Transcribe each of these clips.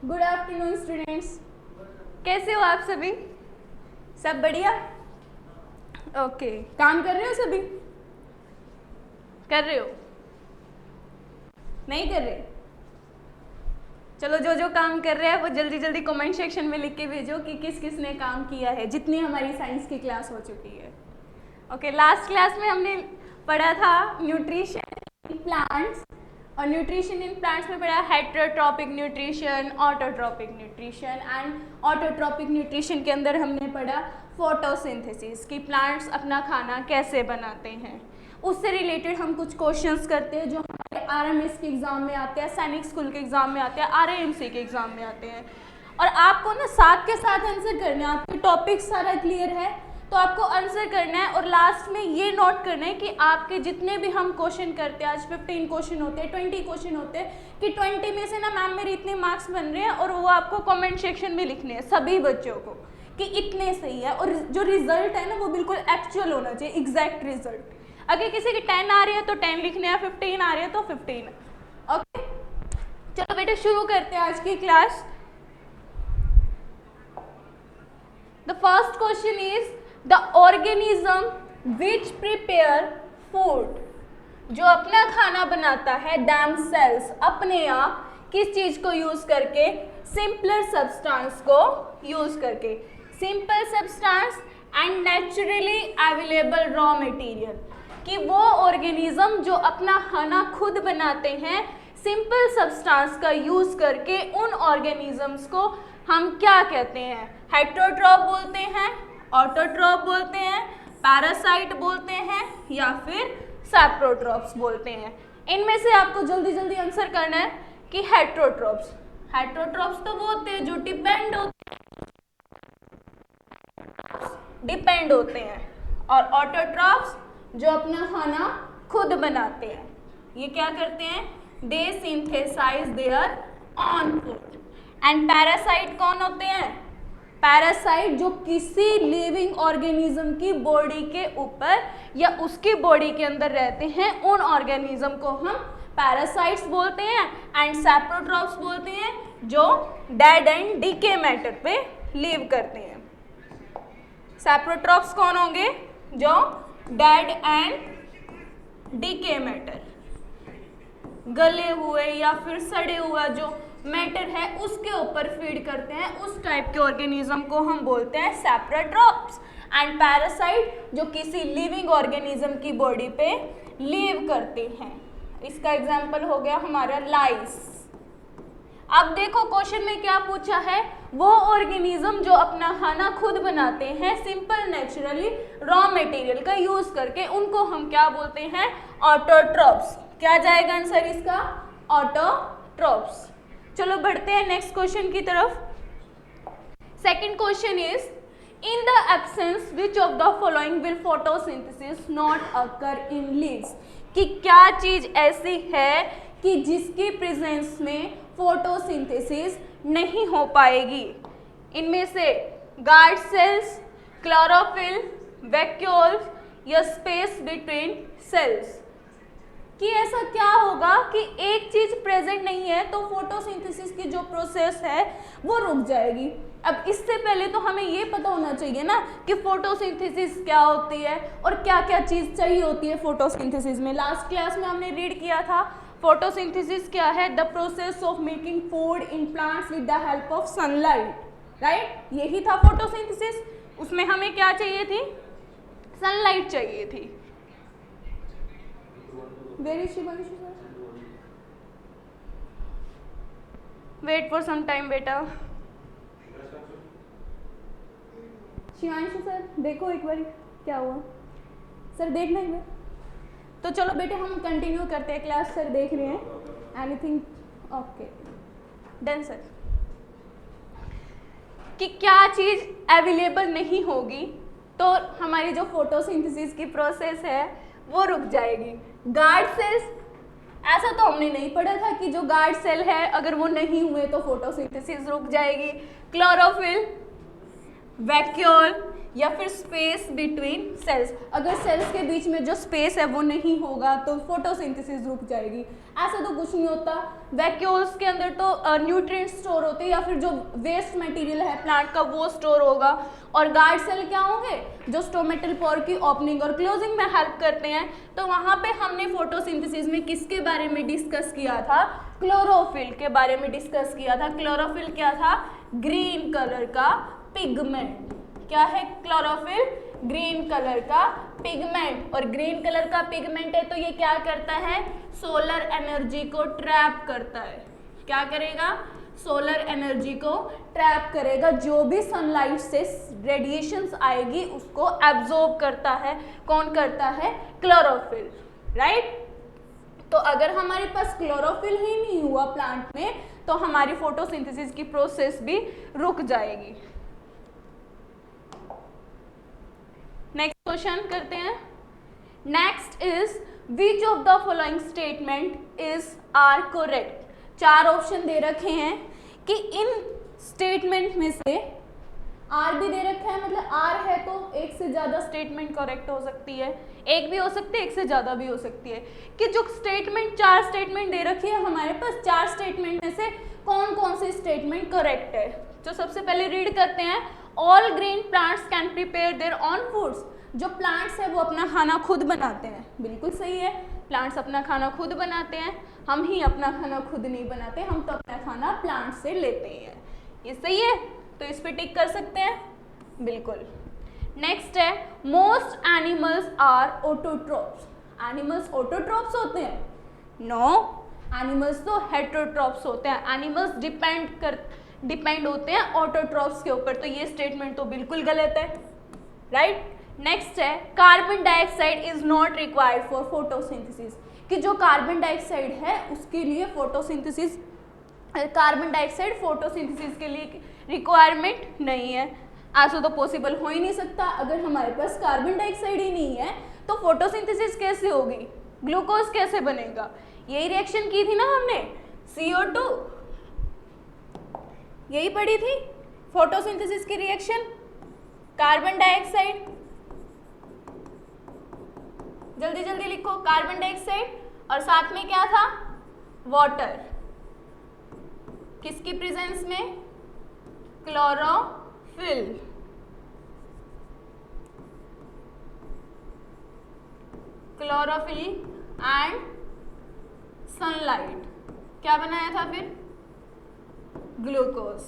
Good afternoon students, कैसे हो आप सभी? सब बढ़िया? ओके, काम कर रहे हो सभी? कर रहे हो? नहीं कर रहे? चलो, जो जो काम कर रहे हैं वो जल्दी जल्दी कमेंट सेक्शन में लिख के भेजो कि किस किस ने काम किया है, जितनी हमारी साइंस की क्लास हो चुकी है। ओके, लास्ट क्लास में हमने पढ़ा था न्यूट्रिशन इन प्लांट्स, और न्यूट्रिशन इन प्लांट्स में पढ़ा heterotrophic nutrition, autotrophic nutrition, and autotrophic nutrition के अंदर हमने पढ़ा फोटोसिंथेसिस कि प्लांट्स अपना खाना कैसे बनाते हैं। उससे रिलेटेड हम कुछ क्वेश्चंस करते हैं जो हमारे आरएमएस के एग्जाम में आते हैं, सैनिक स्कूल के एग्जाम में आते हैं, आरएएमसी के एग्जाम में आते हैं, और आपको ना साथ के साथ आंसर करना है। आपके टॉपिक सारा क्लियर है तो आपको आंसर करना है, और लास्ट में ये नोट करना है कि आपके जितने भी हम क्वेश्चन करते हैं, आज 15 क्वेश्चन होते हैं, 20 क्वेश्चन होते हैं, कि 20 में से ना मैम मेरे इतने मार्क्स बन रहे हैं, और वो आपको कमेंट सेक्शन में लिखने हैं सभी बच्चों को कि इतने सही है, और जो रिजल्ट है ना वो बिल्कुल एक्चुअल होना चाहिए, एग्जैक्ट रिजल्ट। अगर किसी के 10 आ रहे हैं तो 10 लिखने हैं, 15 आ रहे हैं तो 15। ओके, चलो बेटे शुरू करते हैं आज की class. The first question is the organism which prepare food, जो अपना खाना बनाता है, डैम सेल्स अपने आप किस चीज को यूज करके? सिंपलर सब्सटेंस को यूज करके। Simple substance and naturally available raw material, कि वो ऑर्गेनिज्म जो अपना खाना खुद बनाते हैं सिंपल सब्सटेंस का यूज करके, उन ऑर्गेनिजम्स को हम क्या कहते हैं? हेटेरोट्रॉप बोलते हैं, ऑटोट्रॉप बोलते हैं, पैरासाइट बोलते हैं, या फिर सैप्रोट्रॉप्स बोलते हैं। इनमें से आपको जल्दी जल्दी आंसर करना है कि हेटेरोट्रॉप्स। हेटेरोट्रॉप्स तो वो होते हैं जो डिपेंड होते हैं, और ऑटोट्रॉप्स जो अपना खाना खुद बनाते हैं। ये क्या करते हैं? They synthesize their own food. And parasite कौन होते हैं? पैरासाइट जो किसी लिविंग ऑर्गेनिज्म की बॉडी के ऊपर या उसकी बॉडी के अंदर रहते हैं, उन ऑर्गेनिज्म को हम पैरासाइट्स बोलते हैं। एंड सैप्रोट्रॉप्स बोलते हैं जो डेड एंड डीके मैटर पे लिव करते हैं। सैप्रोट्रॉप्स कौन होंगे? जो डेड एंड डीके मैटर, गले हुए या फिर सड़े हुआ जो मैटर है उसके ऊपर फीड करते हैं, उस टाइप के ऑर्गेनिज्म को हम बोलते हैं सैप्रोट्रॉप्स। एंड पैरासाइट जो किसी लिविंग ऑर्गेनिज्म की बॉडी पे लिव करते हैं। इसका एग्जांपल हो गया हमारा लाइस। अब देखो क्वेश्चन में क्या पूछा है? वो ऑर्गेनिज्म जो अपना खाना खुद बनाते हैं सिंपल नेचुरली रॉ मटेरियल का यूज करके, उनको हम क्या बोलते हैं? ऑटोट्रॉप्स। क्या जाएगा आंसर इसका? ऑटोट्रॉप्स। चलो बढ़ते हैं नेक्स्ट क्वेश्चन की तरफ। Second question is in the absence which of the following will photosynthesis not occur in leaves, कि क्या चीज ऐसी है कि जिसकी प्रेजेंस में फोटोसिंथेसिस नहीं हो पाएगी? इनमें से गार्ड सेल्स, क्लोरोफिल, वैक्यूल्स, या स्पेस बिटवीन सेल्स, कि ऐसा क्या होगा कि एक चीज प्रेजेंट नहीं है तो फोटोसिंथेसिस की जो प्रोसेस है वो रुक जाएगी। अब इससे पहले तो हमें ये पता होना चाहिए ना कि फोटोसिंथेसिस क्या होती है और क्या क्या चीज चाहिए होती है फोटोसिंथेसिस में। लास्ट क्लास में हमने रीड किया था फोटोसिंथेसिस क्या है? The process of making food in plants with the help of sunlight, right? यही था फोटोसिंथेसिस। उसमें हमें क्या चाहिए थी? सनलाइट चाहिए थी। Where is Shivanshu sir? Wait for some time बेटा। शिवांशु सर देखो एक बार क्या हुआ। सर देखना एक बार। तो चलो बेटे हम कंटिन्यू करते हैं क्लास। सर देख रहे हैं एनीथिंग? Okay done sir. कि क्या चीज अवेलेबल नहीं होगी तो हमारी जो फोटोसिंथेसिस की प्रोसेस है वो रुक जाएगी। गार्ड सेल्स, ऐसा तो हमने नहीं पढ़ा था कि जो गार्ड सेल है अगर वो नहीं हुए तो फोटोसिंथेसिस रुक जाएगी। क्लोरोफिल, वैक्यूल या फिर स्पेस बिटवीन सेल्स। अगर सेल्स के बीच में जो स्पेस है वो नहीं होगा तो फोटोसिंथेसिस रुक जाएगी। ऐसा तो कुछ नहीं होता। वैक्यूल्स के अंदर तो न्यूट्रिएंट स्टोर होते हैं या फिर जो वेस्ट मटेरियल है प्लांट का वो स्टोर होगा। और गार्ड सेल क्या होंगे, जो स्टोमेटल पोर की ओपनिंग और क्लोजिंग में हेल्प करते हैं। तो वहाँ पे हमने फोटोसिंथेसिस में किसके बारे में डिस्कस किया था, क्लोरोफिल के बारे में डिस्कस किया था। क्लोरोफिल क्या था, ग्रीन कलर का पिगमेंट। क्या है क्लोरोफिल, ग्रीन कलर का पिगमेंट। और ग्रीन कलर का पिगमेंट है तो ये क्या करता है, सोलर एनर्जी को ट्रैप करता है। क्या करेगा, सोलर एनर्जी को ट्रैप करेगा। जो भी सनलाइट से रेडिएशंस आएगी उसको एब्जॉर्ब करता है। कौन करता है, क्लोरोफिल, राइट। तो अगर हमारे पास क्लोरोफिल ही नहीं हुआ प्लांट में तो हमारी फोटोसिंथेसिस की प्रोसेस भी रुक जाएगी। नेक्स्ट क्वेश्चन करते हैं। Next is which of the following statement is are correct. 4 option दे रखे हैं कि इन स्टेटमेंट में से आर भी दे रखा है, मतलब आर है तो एक से ज्यादा स्टेटमेंट करेक्ट हो सकती है, एक भी हो सकती है, एक से ज्यादा भी हो सकती है। कि जो स्टेटमेंट 4 स्टेटमेंट दे रखी है हमारे पास, 4 स्टेटमेंट में से कौन कौन सी स्टेटमेंट करेक्ट है। तो सबसे पहले रीड करते हैं। All green plants can prepare their on foods. जो प्लांट्स है वो अपना खाना खुद बनाते हैं, बिल्कुल सही है। प्लांट्स अपना खाना खुद बनाते हैं, हम ही अपना खाना खुद नहीं बनाते, हम तो अपना खाना प्लांट से लेते हैं। ये सही है, तो इस पे टिक कर सकते हैं, बिल्कुल। नेक्स्ट है most animals are autotrophs. Animals autotrophs होते हैं? नो, एनिमल्स तो हेटेरोट्रॉप्स होते हैं। एनिमल्स डिपेंड होते हैं ऑटोट्रॉप्स के ऊपर। तो ये स्टेटमेंट तो बिल्कुल गलत है, राइट। नेक्स्ट है carbon dioxide is not required for photosynthesis. कि जो कार्बन डाइऑक्साइड है उसके लिए फोटोसिंथेसिस, कार्बन डाइऑक्साइड फोटोसिंथेसिस के लिए रिक्वायरमेंट नहीं है। ऐसा तो पॉसिबल हो ही नहीं सकता। अगर हमारे पास कार्बन डाइऑक्साइड ही नहीं है तो फोटोसिंथेसिस कैसे होगी, ग्लूकोज कैसे बनेगा। यही रिएक्शन की थी ना हमने, CO2, यही पढ़ी थी फोटोसिंथेसिस की रिएक्शन, कार्बन डाइऑक्साइड। जल्दी जल्दी लिखो, कार्बन डाइऑक्साइड और साथ में क्या था, वाटर। किसकी प्रेजेंस में, क्लोरोफिल। Chlorophyll and sunlight. क्या बनाया था फिर, ग्लूकोज।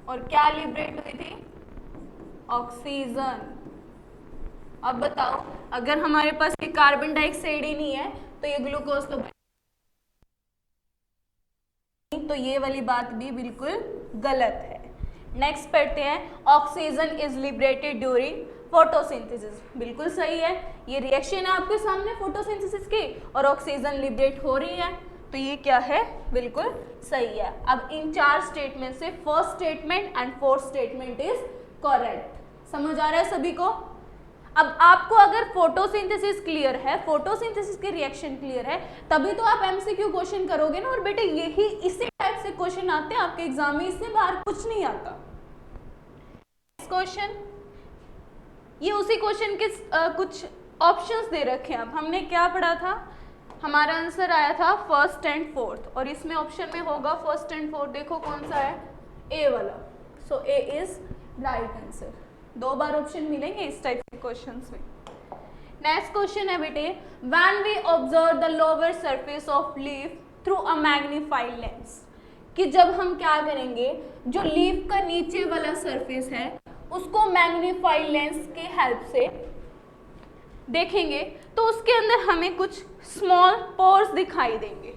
और क्या लिबरेट हुई थी, ऑक्सीजन। अब बताओ, अगर हमारे पास ये कार्बन डाइऑक्साइड ही नहीं है तो ये ग्लूकोज तो ये वाली बात भी बिल्कुल गलत है। नेक्स्ट पढ़ते हैं, oxygen is liberated during photosynthesis. बिल्कुल सही है, ये रिएक्शन है आपके सामने फोटोसिंथेसिस की और ऑक्सीजन लिबरेट हो रही है, तो ये क्या है, बिल्कुल सही है। अब इन 4 स्टेटमेंट से first statement and fourth statement is correct. समझ आ रहा है सभी को। अब आपको अगर फोटोसिंथेसिस क्लियर है, फोटोसिंथेसिस की रिएक्शन क्लियर है, तभी तो आप MCQ क्वेश्चन करोगे ना। और बेटे यही इसी टाइप से क्वेश्चन आते हैं आपके एग्जाम में, इससे बाहर कुछ नहीं आता। क्वेश्चन, ये उसी क्वेश्चन के कुछ ऑप्शंस दे रखे हैं। अब हमने क्या पढ़ा था, हमारा आंसर आया था फर्स्ट एंड फोर्थ, और इसमें ऑप्शन में होगा फर्स्ट एंड फोर्थ। देखो कौन सा है, ए वाला। So A is right answer. 2 बार ऑप्शन मिलेंगे इस टाइप के क्वेश्चंस में। नेक्स्ट क्वेश्चन है बेटे, when we observe the lower surface of leaf through a magnified lens. कि जब हम क्या करेंगे, जो लीफ का नीचे वाला सरफेस है उसको मैग्नीफाइड लेंस के हेल्प से देखेंगे तो उसके अंदर हमें कुछ स्मॉल पोर्स दिखाई देंगे।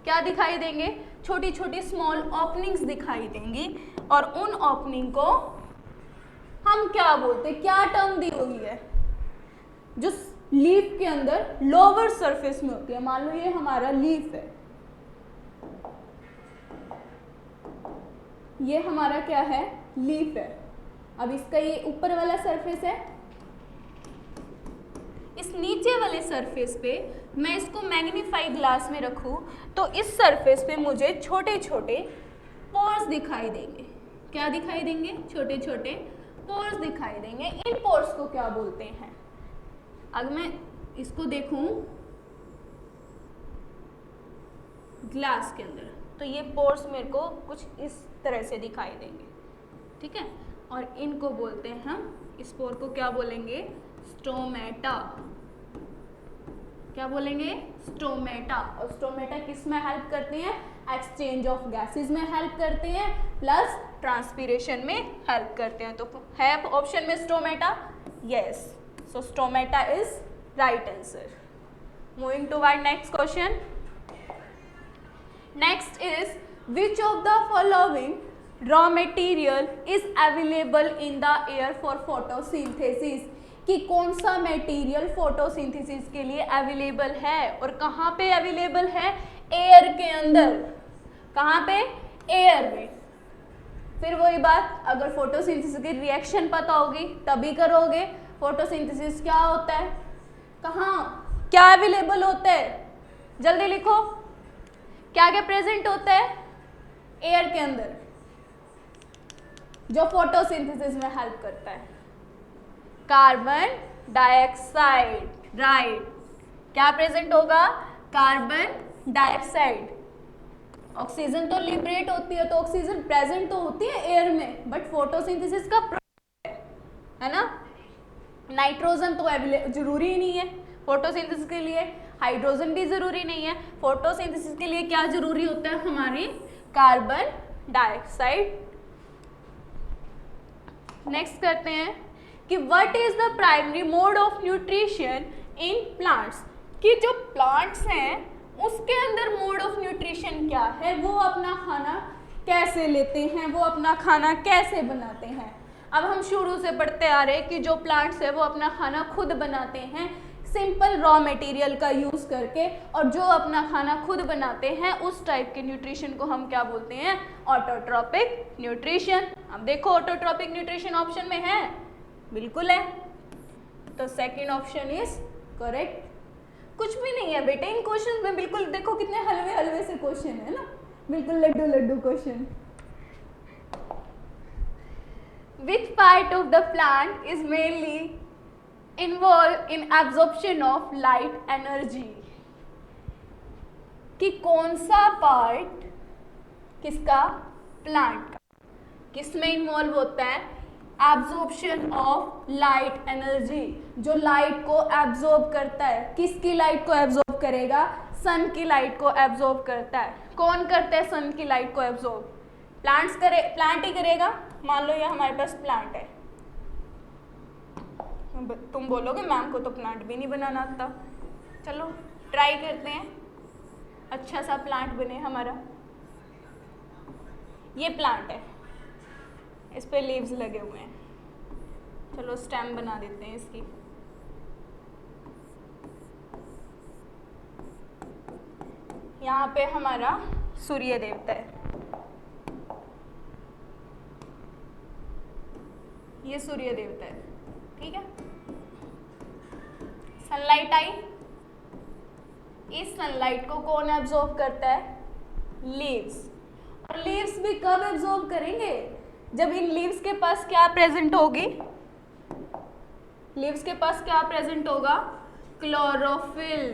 क्या दिखाई देंगे, छोटी छोटी स्मॉल ओपनिंग्स दिखाई देंगी। और उन ओपनिंग को हम क्या बोलते हैं, क्या टर्म दी हुई है, जो लीफ के अंदर लोअर सरफेस में होती है। मान लो ये हमारा लीफ है, ये हमारा क्या है, लीफ है। अब इसका ये ऊपर वाला सरफेस है, इस नीचे वाले सरफेस पे मैं इसको मैग्नीफाइड ग्लास में रखूं तो इस सरफेस पे मुझे छोटे छोटे पोर्स दिखाई देंगे। क्या दिखाई देंगे, छोटे छोटे पोर्स दिखाई देंगे। इन पोर्स को क्या बोलते हैं? अगर मैं इसको देखूं ग्लास के अंदर तो ये पोर्स मेरे को कुछ इस तरह से दिखाई देंगे, ठीक है। और इनको बोलते हैं हम, इस पोर को क्या बोलेंगे? स्टोमेटा। क्या बोलेंगे? स्टोमेटा। और स्टोमेटा किस में हेल्प करते हैं? एक्सचेंज ऑफ गैसेस में हेल्प करते हैं, प्लस ट्रांसपीरेशन में हेल्प करते हैं। तो है ऑप्शन में stomata? Yes, so stomata is right answer. Moving to our next question. Next is which of the following raw material is available in the air for photosynthesis? कि कौन सा material photosynthesis के लिए अवेलेबल है और कहाँ पे अवेलेबल है? एयर के अंदर। कहाँ पे? एयर में। फिर वही बात, अगर फोटोसिंथेसिस की रिएक्शन पता होगी तभी करोगे। फोटोसिंथेसिस क्या होता है, कहाँ क्या अवेलेबल होता है? जल्दी लिखो, क्या क्या प्रेजेंट होता है एयर के अंदर जो फोटोसिंथेसिस में हेल्प करता है? Carbon dioxide, right. क्या प्रेजेंट होगा? Carbon dioxide. ऑक्सीजन तो लिबरेट होती है, तो ऑक्सीजन प्रेजेंट तो होती है एयर में, बट फोटोसिंथेसिस का प्रोडक्ट है ना। नाइट्रोजन तो जरूरी ही नहीं है फोटोसिंथेसिस के लिए, हाइड्रोजन भी जरूरी नहीं है। फोटोसिंथेसिस के लिए क्या जरूरी होता है? हमारी कार्बन डाइऑक्साइड। नेक्स्ट करते हैं कि what is the primary mode of nutrition in plants? कि जो प्लांट्स हैं उसके अंदर मोड ऑफ न्यूट्रिशन क्या है, वो अपना खाना कैसे लेते हैं, वो अपना खाना कैसे बनाते हैं। अब हम शुरू से पढ़ते आ रहे हैं कि जो प्लांट्स है वो अपना खाना खुद बनाते हैं सिंपल रॉ मटेरियल का यूज़ करके, और जो अपना खाना खुद बनाते हैं उस टाइप के न्यूट्रिशन को हम क्या बोलते हैं? Autotrophic nutrition. अब देखो ऑटोट्रॉपिक न्यूट्रिशन ऑप्शन में है, बिल्कुल है, तो सेकंड ऑप्शन इज करेक्ट। कुछ भी नहीं है बेटे इन क्वेश्चन में, बिल्कुल देखो कितने हलवे हलवे से क्वेश्चन है ना, बिल्कुल लड्डू लड्डू question. Which part of the plant is mainly involved in absorption of light energy? कि कौन सा पार्ट किसका? प्लांट का किस में इन्वॉल्व होता है? Absorption of light energy. जो लाइट को एब्जॉर्ब करता है, किसकी लाइट को एब्जॉर्ब करेगा? सन की लाइट को एब्जॉर्ब करता है। कौन करता है सन की लाइट को एब्जॉर्ब? प्लांट ही करेगा। मान लो ये हमारे पास प्लांट है, तुम बोलोगे मैम को तो प्लांट भी नहीं बनाना आता। चलो ट्राई करते हैं, अच्छा सा प्लांट बने हमारा। ये प्लांट है, इस पे लीव्स लगे हुए हैं, चलो स्टेम बना देते हैं इसकी। यहाँ पे हमारा सूर्य देवता है, ये सूर्य देवता है, ठीक है। सनलाइट आई, इस सनलाइट को कौन एब्जॉर्ब करता है? लीव्स। और लीव्स भी कब एब्जॉर्ब करेंगे? जब इन लीव्स के पास क्या प्रेजेंट होगी? लीव्स के पास क्या प्रेजेंट होगा? क्लोरोफिल।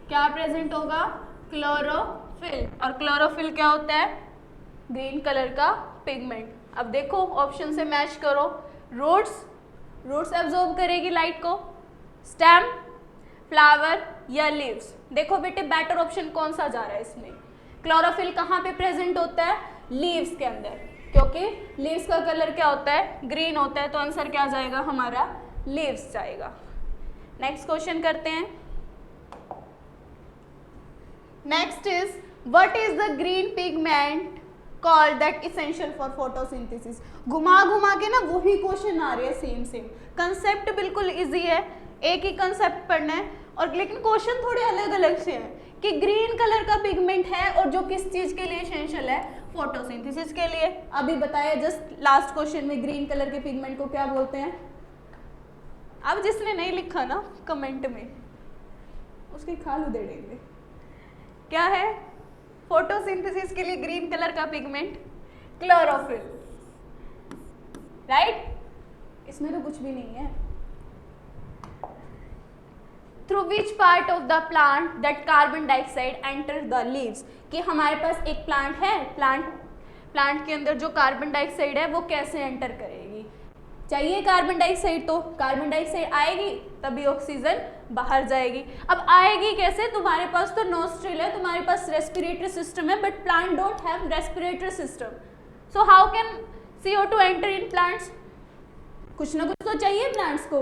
क्या प्रेजेंट होगा? क्लोरोफिल। और क्लोरोफिल क्या होता है? ग्रीन कलर का पिगमेंट। अब देखो ऑप्शन से मैच करो, रूट्स एब्जॉर्ब करेगी लाइट को, स्टेम, फ्लावर या लीव्स। देखो बेटे बेटर ऑप्शन कौन सा जा रहा है इसमें? क्लोरोफिल कहाँ पे प्रेजेंट होता है? लीव्स के अंदर, क्योंकि लीव्स का कलर क्या होता है? ग्रीन होता है, तो आंसर क्या जाएगा हमारा? लीव्स जाएगा। नेक्स्ट क्वेश्चन करते हैं। Next is what is the green pigment called that essential for photosynthesis? घुमा के ना वही क्वेश्चन आ रहे हैं, सेम कंसेप्ट बिल्कुल इजी है, एक ही कंसेप्ट पढ़ना है, और लेकिन क्वेश्चन थोड़े अलग अलग से हैं कि ग्रीन कलर का पिगमेंट है और जो किस चीज के लिए इसेंशियल है? फोटोसिंथेसिस के लिए। अभी बताया जस्ट लास्ट क्वेश्चन में ग्रीन कलर के पिगमेंट को क्या बोलते हैं? अब जिसने नहीं लिखा ना कमेंट में उसकी खाल उधेड़ेंगे। क्या है फोटोसिंथेसिस के लिए ग्रीन कलर का पिगमेंट? Chlorophyll, right? इसमें तो कुछ भी नहीं है। Through which part of the plant that carbon dioxide enter the leaves, कि हमारे पास एक प्लांट है, प्लांट के अंदर जो कार्बन डाइऑक्साइड है वो कैसे एंटर करेगी। चाहिए कार्बन डाइऑक्साइड, तो कार्बन डाइऑक्साइड आएगी तभी ऑक्सीजन बाहर जाएगी। अब आएगी कैसे? तुम्हारे पास तो नोस्ट्रिल है, तुम्हारे पास रेस्पिरेटरी सिस्टम है, but plant don't have respiratory system, so how can CO2 enter in plants? कुछ ना कुछ तो चाहिए प्लांट्स को,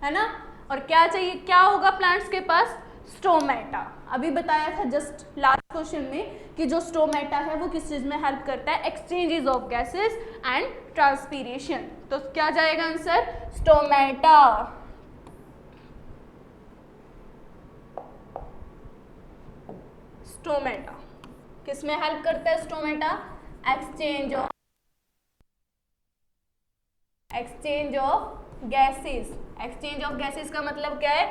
है ना? और क्या चाहिए, क्या होगा प्लांट्स के पास? स्टोमेटा। अभी बताया था जस्ट लास्ट क्वेश्चन में कि जो स्टोमेटा है वो किस चीज में हेल्प करता है? Exchanges of gases and transpiration. तो क्या जाएगा आंसर? स्टोमेटा। स्टोमेटा किस में हेल्प करता है? Stomata exchange of gases. Exchange of gases का मतलब क्या है?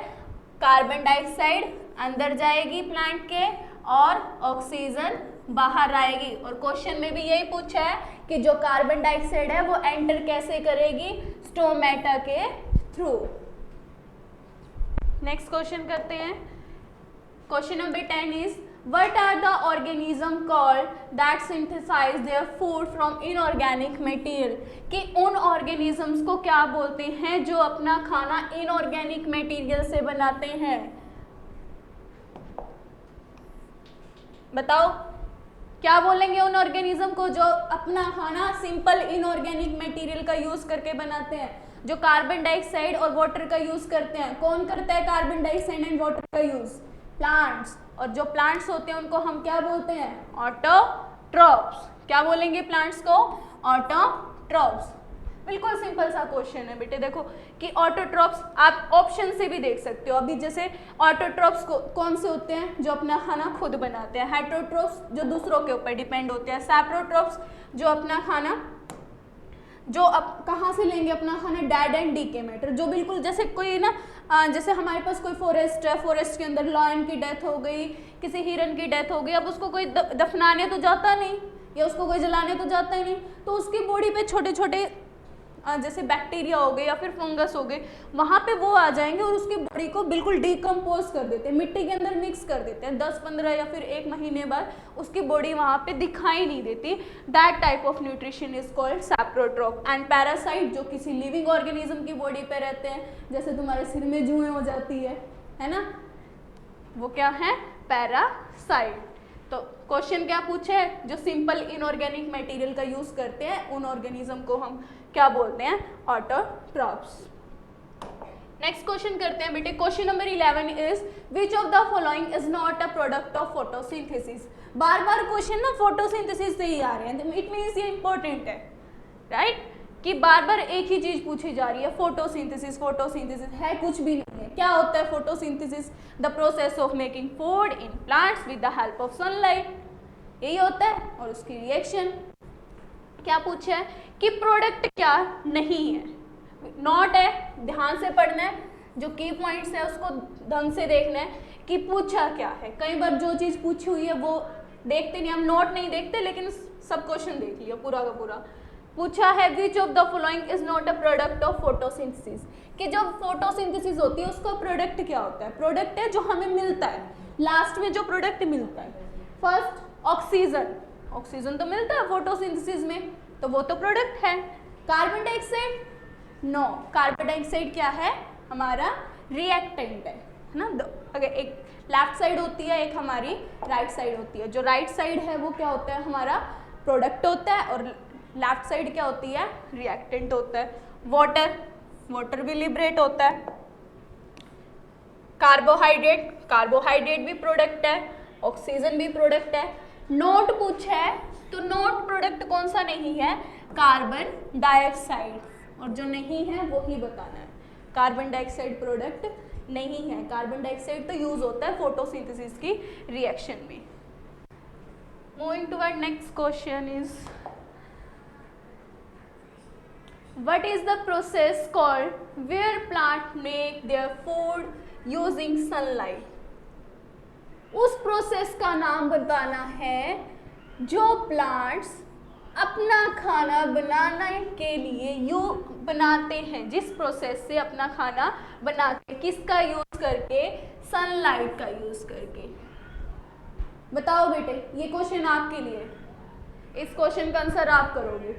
कार्बन डाइऑक्साइड अंदर जाएगी प्लांट के और ऑक्सीजन बाहर आएगी। और क्वेश्चन में भी यही पूछा है कि जो कार्बन डाइऑक्साइड है वो एंटर कैसे करेगी? स्टोमेटा के थ्रू। नेक्स्ट क्वेश्चन करते हैं। Question number 10 is What are the organisms called that synthesize their food from inorganic material? कि उन organisms को क्या बोलते हैं जो अपना खाना inorganic material से बनाते हैं? बताओ क्या बोलेंगे उन organism को जो अपना खाना सिंपल inorganic material का यूज करके बनाते हैं, जो कार्बन डाइऑक्साइड और वाटर का यूज करते हैं। कौन करता है कार्बन डाइऑक्साइड एंड वाटर का यूज? प्लांट्स। और जो प्लांट्स होते हैं उनको हम क्या बोलते हैं? ऑटोट्रॉप्स। क्या बोलेंगे प्लांट्स को? ऑटोट्रॉप्स। बिल्कुल सिंपल सा क्वेश्चन है बेटे। देखो कि ऑटोट्रॉप्स आप ऑप्शन से भी देख सकते हो। अभी जैसे ऑटोट्रॉप्स कौन से होते हैं? जो अपना खाना खुद बनाते हैं। हेटरोट्रॉप्स जो दूसरों के ऊपर डिपेंड होते हैं। सैप्रोट्रॉप्स जो अपना खाना जो अब कहाँ से लेंगे अपना खाना? Dead and decay matter. जो बिल्कुल जैसे कोई ना जैसे हमारे पास कोई फॉरेस्ट है, फॉरेस्ट के अंदर लायन की डेथ हो गई, किसी हिरन की डेथ हो गई, अब उसको कोई दफनाने तो जाता नहीं या उसको कोई जलाने तो जाता ही नहीं, तो उसकी बॉडी पे छोटे छोटे जैसे बैक्टीरिया हो गए या फिर फंगस हो गए, वहाँ पे वो आ जाएंगे और उसकी बॉडी को बिल्कुल डिकम्पोज कर देते हैं, मिट्टी के अंदर मिक्स कर देते हैं। 10-15 या फिर 1 महीने बाद उसकी बॉडी वहाँ पे दिखाई नहीं देती। That type of nutrition is called saprotroph. And parasite जो किसी लिविंग ऑर्गेनिज्म की बॉडी पे रहते हैं, जैसे तुम्हारे सिर में जुएं हो जाती है ना, वो क्या है? पैरासाइट। तो क्वेश्चन क्या पूछे है? जो सिंपल इनऑर्गेनिक मटेरियल का यूज करते हैं उन ऑर्गेनिज्म को हम क्या बोलते हैं? ऑटोट्रॉप्स। नेक्स्ट क्वेश्चन करते हैं बेटे। Question number 11 is which of the following is not a product of photosynthesis. Bar bar question ना फोटोसिंथेसिस से ही आ रहे हैं, इट मीन्स ये इंपॉर्टेंट है, राइट? कि बार बार एक ही चीज पूछी जा रही है, फोटोसिंथेसिस। फोटोसिंथेसिस है कुछ भी नहीं है। क्या होता है photosynthesis? The process of making food in plants with the help of sunlight, यही होता है। और उसकी रिएक्शन क्या पूछा है? कि प्रोडक्ट क्या नहीं है, नॉट है, ध्यान से पढ़ना है, जो की पॉइंट्स है उसको ढंग से देखना है कि पूछा क्या है। कई बार जो चीज पूछी हुई है वो देखते नहीं, हम नोट नहीं देखते, लेकिन सब क्वेश्चन देख लिया पूरा का पूरा। पूछा है विच of the following is not a product of photosynthesis, कि जब फोटोसिंथेसिस होती है उसका प्रोडक्ट क्या होता है? प्रोडक्ट है जो हमें मिलता है, लास्ट में जो प्रोडक्ट मिलता है। फर्स्ट ऑक्सीजन, ऑक्सीजन तो मिलता है फोटोसिंथेसिस में, तो वो तो प्रोडक्ट है। Carbon dioxide, no, carbon dioxide क्या है? हमारा रिएक्टेंट है ना। अगर एक लेफ्ट साइड होती है, एक हमारी राइट साइड होती है। जो राइट साइड है वो क्या होता है? हमारा प्रोडक्ट होता है, और लेफ्ट साइड क्या होती है? रिएक्टेंट होता है। वाटर, वाटर भी लिबरेट होता है। कार्बोहाइड्रेट, कार्बोहाइड्रेट भी प्रोडक्ट है। ऑक्सीजन भी प्रोडक्ट है। नोट पूछा है तो नोट प्रोडक्ट कौन सा नहीं है? कार्बन डाइऑक्साइड, और जो नहीं है वो ही बताना है। कार्बन डाइऑक्साइड प्रोडक्ट नहीं है। कार्बन डाइऑक्साइड तो यूज होता है फोटोसिंथेसिस की रिएक्शन में। Moving toward next question is what is the process called where plant make their food using sunlight? उस प्रोसेस का नाम बताना है जो प्लांट्स अपना खाना बनाने के लिए बनाते हैं, जिस प्रोसेस से अपना खाना बनाते हैं, किसका यूज करके? सनलाइट का यूज करके। बताओ बेटे, ये क्वेश्चन आपके लिए, इस क्वेश्चन का आंसर आप करोगे।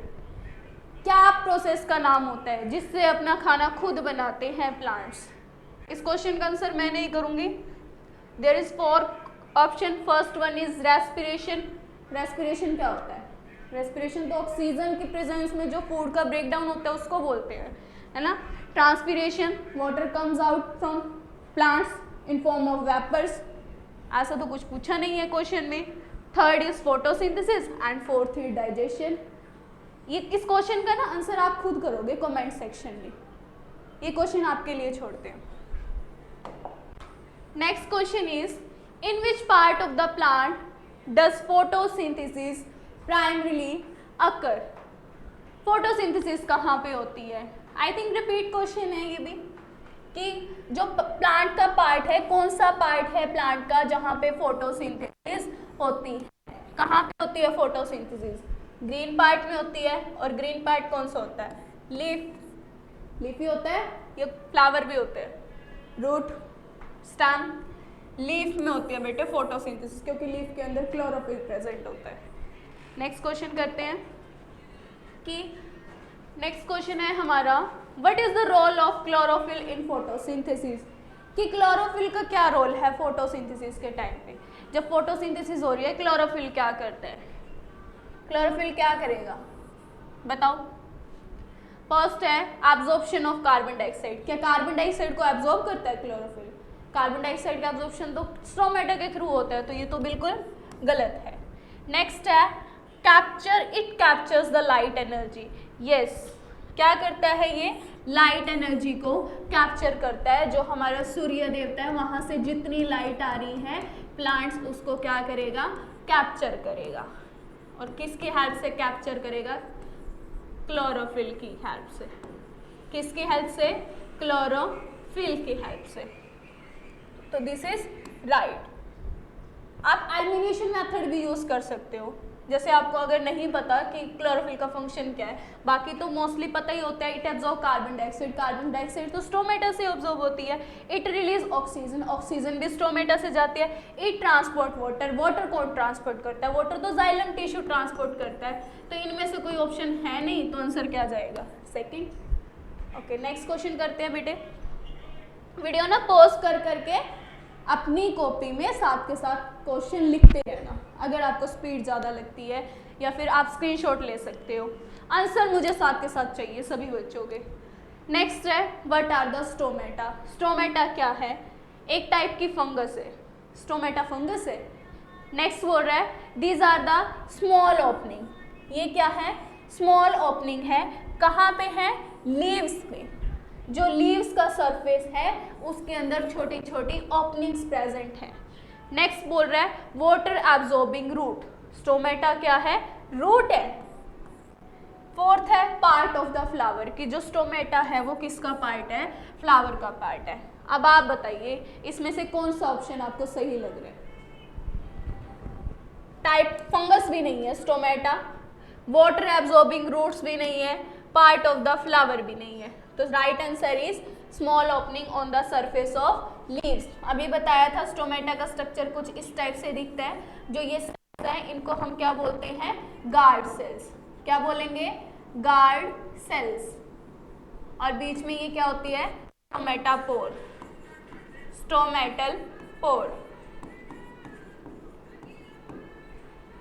क्या प्रोसेस का नाम होता है जिससे अपना खाना खुद बनाते हैं प्लांट्स? इस क्वेश्चन का आंसर मैं नहीं करूंगी। There is 4 option. First one is respiration. Respiration क्या होता है? रेस्पिरेशन तो ऑक्सीजन की प्रेजेंस में जो फूड का ब्रेकडाउन होता है उसको बोलते हैं, है ना। Transpiration, water comes out from plants in form of vapours. ऐसा तो कुछ पूछा नहीं है क्वेश्चन में। Third is photosynthesis and fourth is digestion. ये इस क्वेश्चन का ना आंसर आप खुद करोगे कमेंट सेक्शन में, ये क्वेश्चन आपके लिए छोड़ते हैं। Next question is in which part of the plant does photosynthesis primarily occur? Photosynthesis कहाँ पे होती है? आई थिंक रिपीट क्वेश्चन है ये भी, कि जो प्लांट का पार्ट है, कौन सा पार्ट है प्लांट का जहाँ पे फोटोसिंथेसिस होती है? कहाँ पे होती है फोटोसिंथेसिस? ग्रीन पार्ट में होती है। और ग्रीन पार्ट कौन सा होता है? लीफ। लीफी होता है, ये फ्लावर भी होते हैं। रूट, स्टेम, लीफ में होती है बेटे फोटोसिंथेसिस, क्योंकि लीफ के अंदर क्लोरोफिल प्रेजेंट होता है। नेक्स्ट क्वेश्चन करते हैं कि नेक्स्ट क्वेश्चन है हमारा, what is the role of chlorophyll in photosynthesis? कि क्लोरोफिल का क्या रोल है फोटोसिंथेसिस के टाइम पे? जब फोटोसिंथेसिस हो रही है, क्लोरोफिल क्या करता है? क्लोरोफिल क्या करेगा बताओ? फर्स्ट है एब्जॉर्प्शन ऑफ कार्बन डाइऑक्साइड। क्या कार्बन डाइऑक्साइड को एब्जॉर्ब करता है क्लोरोफिल? कार्बन डाइऑक्साइड का एब्जॉर्प्शन तो स्ट्रोमेटा के थ्रू होता है, तो ये तो बिल्कुल गलत है। नेक्स्ट है capture, it captures the light energy. Yes, क्या करता है ये? लाइट एनर्जी को कैप्चर करता है। जो हमारा सूर्य देवता है वहां से जितनी लाइट आ रही है, प्लांट्स उसको क्या करेगा? कैप्चर करेगा। और किसकी हेल्प से कैप्चर करेगा? क्लोरोफिल की हेल्प से। किसकी हेल्प से? क्लोरोफिल की हेल्प से। तो दिस इज राइट। आप एलिमिनेशन मेथड भी यूज कर सकते हो, जैसे आपको अगर नहीं पता कि क्लोरोफिल का फंक्शन क्या है, बाकी तो मोस्टली पता ही होता है। It absorb carbon dioxide, carbon dioxide तो स्ट्रोमेटा से ऑब्जॉर्ब होती है। इट रिलीज ऑक्सीजन, ऑक्सीजन भी स्ट्रोमेटा से जाती है। इट ट्रांसपोर्ट वाटर, वाटर कौन ट्रांसपोर्ट करता है? वाटर तो जाइलम टिश्यू ट्रांसपोर्ट करता है। तो इनमें से कोई ऑप्शन है नहीं, तो आंसर क्या जाएगा? सेकेंड। ओके, नेक्स्ट क्वेश्चन करते हैं बेटे। वीडियो ना पॉज कर करके अपनी कॉपी में साथ के साथ क्वेश्चन लिखते रहना। अगर आपको स्पीड ज़्यादा लगती है या फिर आप स्क्रीनशॉट ले सकते हो। आंसर मुझे साथ के साथ चाहिए सभी बच्चों के। नेक्स्ट है what are the stomata. Stomata क्या है? एक टाइप की फंगस है, स्टोमेटा फंगस है। नेक्स्ट बोल रहा है these are the small opening. ये क्या है? स्मॉल ओपनिंग है। कहाँ पे है? लीव्स पे। जो लीव्स का सरफेस है उसके अंदर छोटी छोटी ओपनिंग्स प्रेजेंट हैं। नेक्स्ट बोल रहा है वाटर एब्जॉर्बिंग रूट। स्टोमेटा क्या है? रूट है। फोर्थ है पार्ट ऑफ द फ्लावर, कि जो स्टोमेटा है वो किसका पार्ट है? फ्लावर का पार्ट है। अब आप बताइए इसमें से कौन सा ऑप्शन आपको सही लग रहा है? टाइप फंगस भी नहीं है स्टोमेटा, वाटर एब्जॉर्बिंग रूट्स भी नहीं है, पार्ट ऑफ द फ्लावर भी नहीं है। तो right answer is small opening on the surface of leaves. अभी बताया था स्टोमेटा का स्ट्रक्चर कुछ इस टाइप से दिखता है। जो ये सेल्स हैं इनको हम क्या बोलते हैं? Guard cells. क्या बोलेंगे? Guard cells. और बीच में ये क्या होती है? स्टोमेटापोर, स्टोमेटल पोर।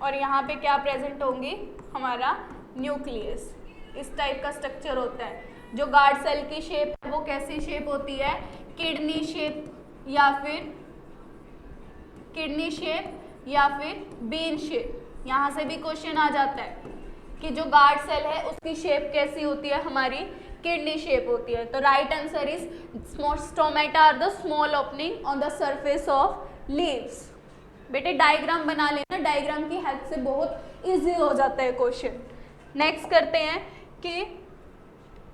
और यहाँ पे क्या प्रेजेंट होंगी? हमारा न्यूक्लियस। इस टाइप का स्ट्रक्चर होता है। जो गार्ड सेल की शेप है वो कैसी शेप होती है? किडनी शेप या फिर बीन शेप। यहाँ से भी क्वेश्चन आ जाता है कि जो गार्ड सेल है उसकी शेप कैसी होती है? हमारी किडनी शेप होती है। तो right answer is stomata are the small opening on the surface of leaves. बेटे डायग्राम बना लेना, डायग्राम की हेल्प से बहुत इजी हो जाता है क्वेश्चन। नेक्स्ट करते हैं कि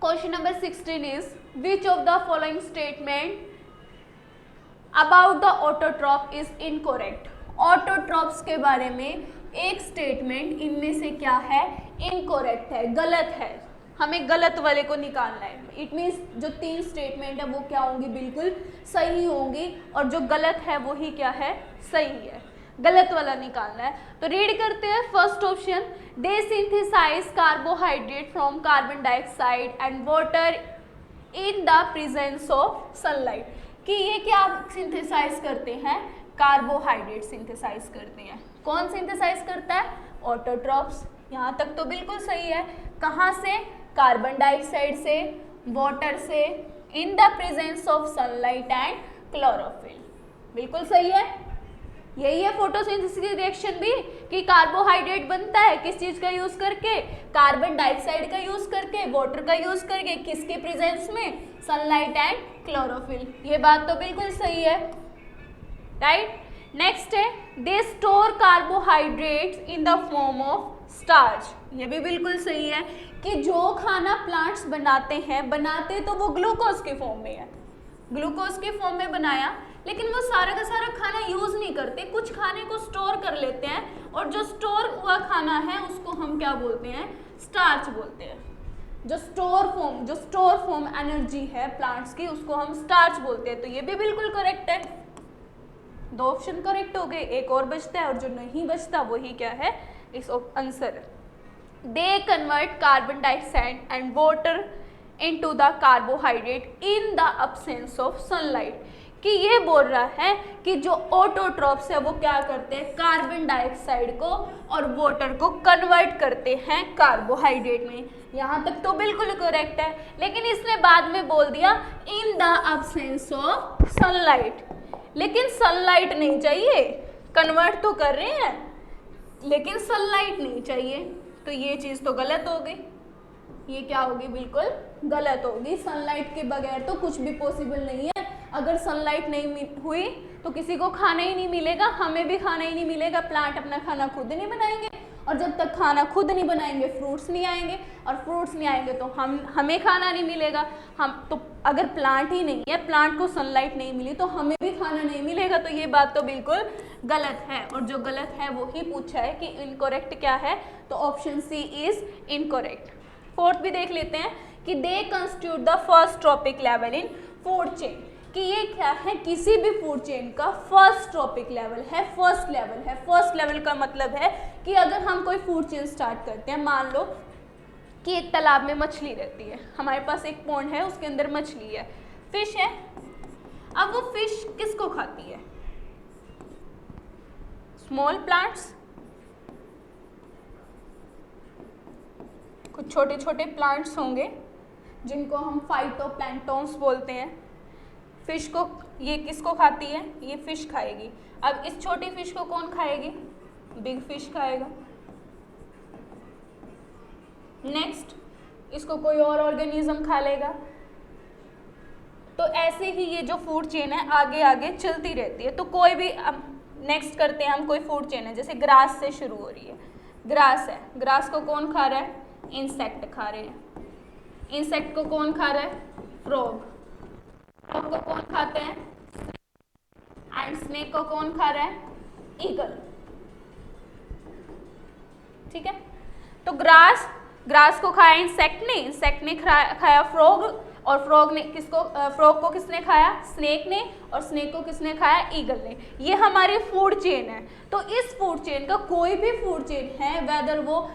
question number 16 is which of the following statement about the autotroph is incorrect. Autotrophs के बारे में एक स्टेटमेंट इनमें से क्या है, इनकरेक्ट है, गलत है, हमें गलत वाले को निकालना है। इट मीन्स जो 3 स्टेटमेंट है वो क्या होंगी, बिल्कुल सही होंगी, और जो गलत है वो ही क्या है, सही है, गलत वाला निकालना है। तो रीड करते हैं first option, they synthesise carbohydrate from carbon dioxide and water in the presence of sunlight, कि ये क्या सिंथेसाइज करते हैं, कार्बोहाइड्रेट सिंथेसाइज करते हैं। कौन सिंथेसाइज करता है, ऑटोट्रॉप्स। यहाँ तक तो बिल्कुल सही है। कहाँ से, कार्बन डाइऑक्साइड से, वाटर से, इन the presence of sunlight and chlorophyll, बिल्कुल सही है। यही है फोटोसिंथेसिस की रिएक्शन भी, कि कार्बोहाइड्रेट बनता है किस चीज का यूज करके, कार्बन डाइऑक्साइड का यूज करके, वाटर का यूज करके, किसके प्रेजेंस में, सनलाइट एंड क्लोरोफिल। ये बात तो बिल्कुल सही है, राइट। नेक्स्ट है, they store carbohydrates in the form of starch. ये भी बिल्कुल सही है कि जो खाना प्लांट्स बनाते हैं, बनाते तो वो ग्लूकोज के फॉर्म में है, ग्लूकोज के फॉर्म में बनाया, लेकिन वो सारा का सारा खाना यूज नहीं करते, कुछ खाने को स्टोर कर लेते हैं, और जो स्टोर हुआ खाना है उसको हम क्या बोलते हैं, स्टार्च बोलते हैं। जो स्टोर फॉर्म एनर्जी है प्लांट्स की, उसको हम स्टार्च बोलते हैं। तो ये भी बिल्कुल करेक्ट है, 2 ऑप्शन करेक्ट हो गए, एक और बचता है, और जो नहीं बचता वही क्या है, इस answer. They convert carbon dioxide and water into the carbohydrate in the absence of sunlight, कि ये बोल रहा है कि जो ऑटोट्रॉप्स है वो क्या करते हैं, कार्बन डाइऑक्साइड को और वाटर को कन्वर्ट करते हैं कार्बोहाइड्रेट में। यहाँ तक तो बिल्कुल करेक्ट है, लेकिन इसने बाद में बोल दिया in the absence of sunlight, लेकिन सनलाइट नहीं चाहिए, कन्वर्ट तो कर रहे हैं लेकिन सनलाइट नहीं चाहिए, तो ये चीज़ तो गलत हो गई, ये क्या होगी, बिल्कुल गलत होगी। सनलाइट के बगैर तो कुछ भी पॉसिबल नहीं है। अगर सनलाइट नहीं हुई तो किसी को खाना ही नहीं मिलेगा, हमें भी खाना ही नहीं मिलेगा, प्लांट अपना खाना खुद नहीं बनाएंगे, और जब तक खाना खुद नहीं बनाएंगे फ्रूट्स नहीं आएंगे, और फ्रूट्स नहीं आएंगे तो हमें खाना नहीं मिलेगा। हम तो अगर प्लांट ही नहीं है, प्लांट को सनलाइट नहीं मिली तो हमें भी खाना नहीं मिलेगा, तो ये बात तो बिल्कुल गलत है, और जो गलत है वो ही पूछा है कि इनकरेक्ट क्या है, तो option C is incorrect. Fourth भी देख लेते हैं कि they constitute the first trophic level in food chain, कि ये क्या है, किसी भी फूड चेन का फर्स्ट ट्रॉपिक लेवल है, फर्स्ट लेवल है। फर्स्ट लेवल का मतलब है कि अगर हम कोई फूड चेन स्टार्ट करते हैं, मान लो कि एक तालाब में मछली रहती है, हमारे पास एक पॉन्ड है, उसके अंदर मछली है, फिश है। अब वो फिश किसको खाती है, स्मॉल प्लांट्स, कुछ छोटे छोटे प्लांट्स होंगे जिनको हम फाइटोप्लैंक्टन्स बोलते हैं। फिश को, ये किसको खाती है, ये फिश खाएगी। अब इस छोटी फिश को कौन खाएगी, बिग फिश खाएगा। नेक्स्ट इसको कोई और ऑर्गेनिज्म खा लेगा। तो ऐसे ही ये जो फूड चेन है आगे आगे चलती रहती है। तो कोई भी, अब नेक्स्ट करते हैं हम, कोई फूड चेन है जैसे ग्रास से शुरू हो रही है, ग्रास है, ग्रास को कौन खा रहा है, इंसेक्ट खा रहे हैं। इंसेक्ट को कौन खा रहा है, फ्रॉग। फ्रॉग को कौन खाते हैं, एंड स्नेक को कौन खा रहा है, ईगल। ठीक है, तो ग्रास को खाया इंसेक्ट ने खाया फ्रॉग, और फ्रॉग को किसने खाया, स्नेक ने, और स्नेक को किसने खाया, ईगल ने। ये हमारी फूड चेन है। तो इस फूड चेन का कोई भी फूड चेन है, वेदर वो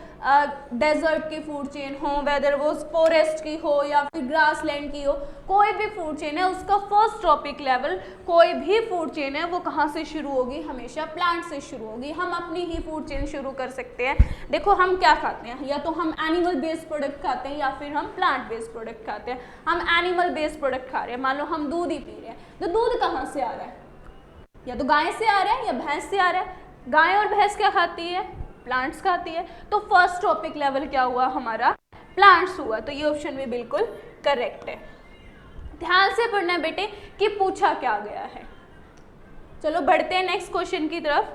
डेजर्ट की फूड चेन हो, वेदर वो फॉरेस्ट की हो या फिर ग्रासलैंड की हो, कोई भी फूड चेन है उसका फर्स्ट ट्रॉपिक लेवल, कोई भी फूड चेन है वो कहाँ से शुरू होगी, हमेशा प्लांट से शुरू होगी। हम अपनी ही फूड चेन शुरू कर सकते हैं। देखो हम क्या खाते हैं, या तो हम एनिमल बेस्ड प्रोडक्ट खाते हैं या फिर हम प्लांट बेस्ड प्रोडक्ट खाते हैं। हम एनिमल बेस्ड प्रोडक्ट खा रहे हैं, मान लो हम दूध ही पी रहे हैं, तो दूध कहाँ से आ रहा है, या तो गाय से आ रहा है या भैंस से आ रहा है। गाय और भैंस क्या खाती है, प्लांट्स खाती है। तो फर्स्ट टॉपिक लेवल क्या हुआ हमारा, प्लांट्स हुआ। तो ये ऑप्शन भी बिल्कुल करेक्ट है। ध्यान से पढ़ना बेटे कि पूछा क्या गया है। चलो बढ़ते हैं नेक्स्ट क्वेश्चन की तरफ।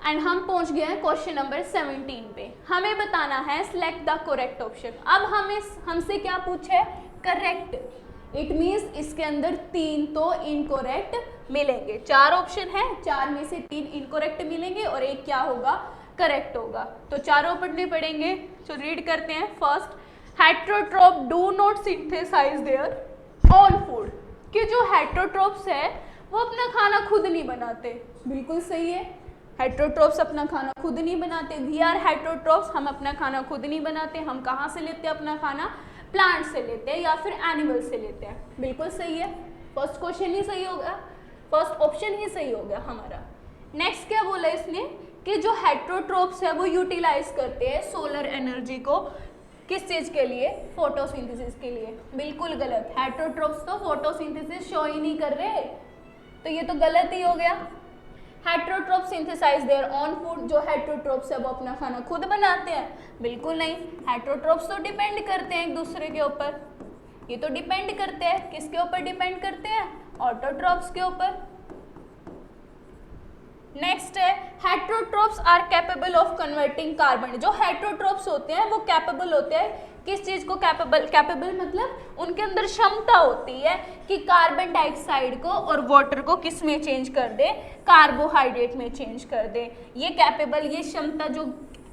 एंड हम पहुंच गए हैं क्वेश्चन नंबर 17 पे। हमें बताना है सिलेक्ट द करेक्ट ऑप्शन। अब हमसे क्या पूछे, करेक्ट, इट मीन्स इसके अंदर 3 तो इनकोरेक्ट मिलेंगे। 4 ऑप्शन है, 4 में से 3 इनकोरेक्ट मिलेंगे और एक क्या होगा, करेक्ट होगा। तो चारों पढ़ने पड़ेंगे। तो रीड करते हैं। First, heterotroph do not synthesise their own food, कि जो हेट्रोट्रॉप्स है वो अपना खाना खुद नहीं बनाते। बिल्कुल सही है, हेट्रोट्रॉप्स अपना खाना खुद नहीं बनाते। वी आर हेट्रोट्रॉप्स, हम अपना खाना खुद नहीं बनाते। हम कहाँ से लेते हैं अपना खाना, प्लांट से लेते हैं या फिर एनिमल से लेते हैं। बिल्कुल सही है, फर्स्ट क्वेश्चन ही सही होगा, फर्स्ट ऑप्शन ही सही हो गया हमारा। नेक्स्ट क्या बोला इसने कि जो हेट्रोट्रॉप्स है वो यूटिलाइज करते हैं सोलर एनर्जी को, किस चीज के लिए, फोटोसिंथेसिस के लिए। बिल्कुल गलत, हेट्रोट्रॉप्स तो फोटोसिंथेसिस शो ही नहीं कर रहे, तो ये तो गलत ही हो गया। Heterotrophs synthesise their own food, जो हेट्रोट्रॉप्स है वो अपना खाना खुद बनाते हैं। बिल्कुल नहीं, हेट्रोट्रॉप्स तो डिपेंड करते हैं एक दूसरे के ऊपर। ये तो डिपेंड करते हैं, किसके ऊपर डिपेंड करते हैं, ऑटोट्रॉप्स के ऊपर। नेक्स्ट है, heterotrophs are capable of converting carbon. जो हेट्रोट्रॉप्स होते हैं वो कैपेबल होते हैं किस चीज को, कैपेबल मतलब उनके अंदर क्षमता होती है कि कार्बन डाइऑक्साइड को और वाटर को किस में चेंज कर दे, कार्बोहाइड्रेट में चेंज कर दे। ये कैपेबल, ये क्षमता जो